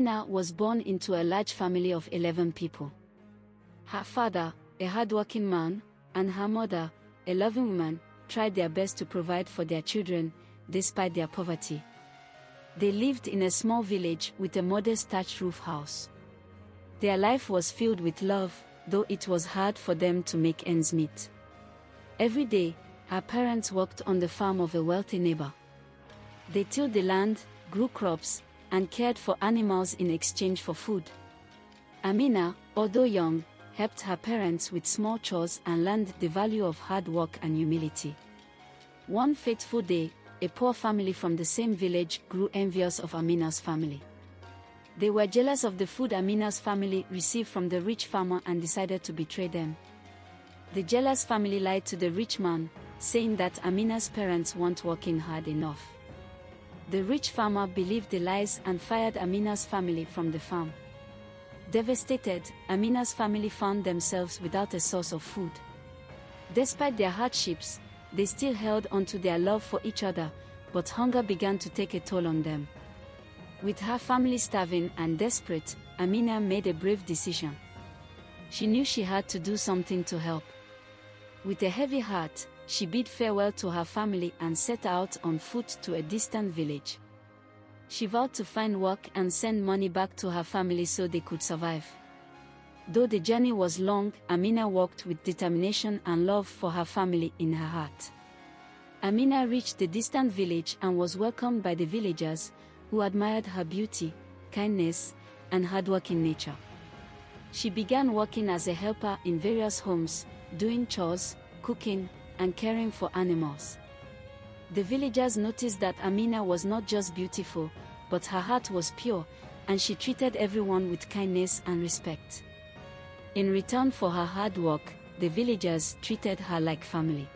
Amina was born into a large family of 11 people. Her father, a hardworking man, and her mother, a loving woman, tried their best to provide for their children, despite their poverty. They lived in a small village with a modest thatched roof house. Their life was filled with love, though it was hard for them to make ends meet. Every day, her parents worked on the farm of a wealthy neighbor. They tilled the land, grew crops, and cared for animals in exchange for food. Amina, although young, helped her parents with small chores and learned the value of hard work and humility. One fateful day, a poor family from the same village grew envious of Amina's family. They were jealous of the food Amina's family received from the rich farmer and decided to betray them. The jealous family lied to the rich man, saying that Amina's parents weren't working hard enough. The rich farmer believed the lies and fired Amina's family from the farm. Devastated, Amina's family found themselves without a source of food. Despite their hardships, they still held on to their love for each other, but hunger began to take a toll on them. With her family starving and desperate, Amina made a brave decision. She knew she had to do something to help. With a heavy heart, she bid farewell to her family and set out on foot to a distant village. She vowed to find work and send money back to her family so they could survive. Though the journey was long, Amina walked with determination and love for her family in her heart. Amina reached the distant village and was welcomed by the villagers, who admired her beauty, kindness, and hardworking nature. She began working as a helper in various homes, doing chores, cooking, and caring for animals. The villagers noticed that Amina was not just beautiful, but her heart was pure, and she treated everyone with kindness and respect. In return for her hard work, the villagers treated her like family.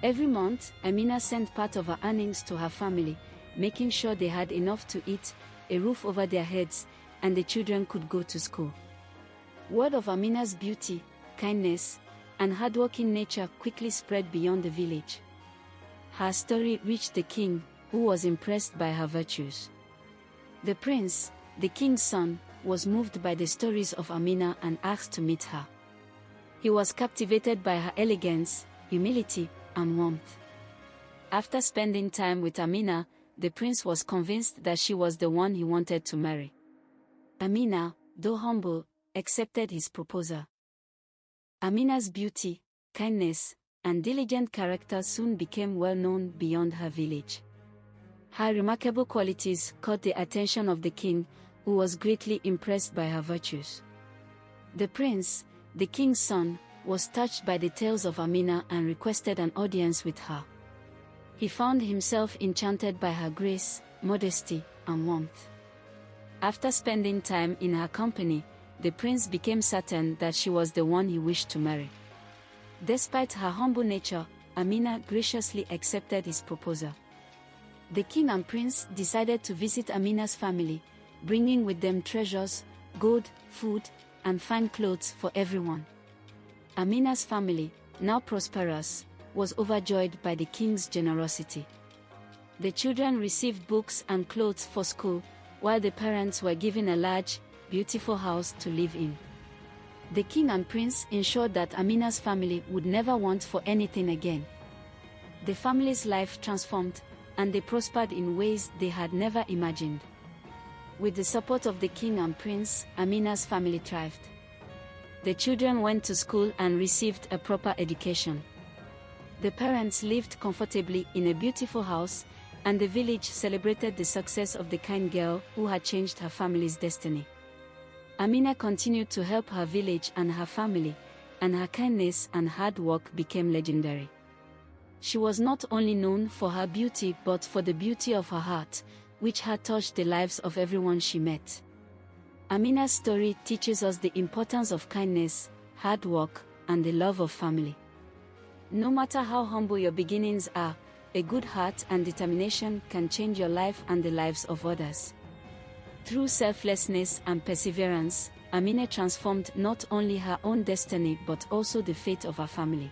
Every month, Amina sent part of her earnings to her family, making sure they had enough to eat, a roof over their heads, and the children could go to school. Word of Amina's beauty, kindness, and hardworking nature quickly spread beyond the village. Her story reached the king, who was impressed by her virtues. The prince, the king's son, was moved by the stories of Amina and asked to meet her. He was captivated by her elegance, humility, and warmth. After spending time with Amina, the prince was convinced that she was the one he wanted to marry. Amina, though humble, accepted his proposal. Amina's beauty, kindness, and diligent character soon became well known beyond her village. Her remarkable qualities caught the attention of the king, who was greatly impressed by her virtues. The prince, the king's son, was touched by the tales of Amina and requested an audience with her. He found himself enchanted by her grace, modesty, and warmth. After spending time in her company, the prince became certain that she was the one he wished to marry. Despite her humble nature, Amina graciously accepted his proposal. The king and prince decided to visit Amina's family, bringing with them treasures, gold, food, and fine clothes for everyone. Amina's family, now prosperous, was overjoyed by the king's generosity. The children received books and clothes for school, while the parents were given a large, beautiful house to live in. The king and prince ensured that Amina's family would never want for anything again. The family's life transformed, and they prospered in ways they had never imagined. With the support of the king and prince, Amina's family thrived. The children went to school and received a proper education. The parents lived comfortably in a beautiful house, and the village celebrated the success of the kind girl who had changed her family's destiny. Amina continued to help her village and her family, and her kindness and hard work became legendary. She was not only known for her beauty but for the beauty of her heart, which had touched the lives of everyone she met. Amina's story teaches us the importance of kindness, hard work, and the love of family. No matter how humble your beginnings are, a good heart and determination can change your life and the lives of others. Through selflessness and perseverance, Amina transformed not only her own destiny but also the fate of her family.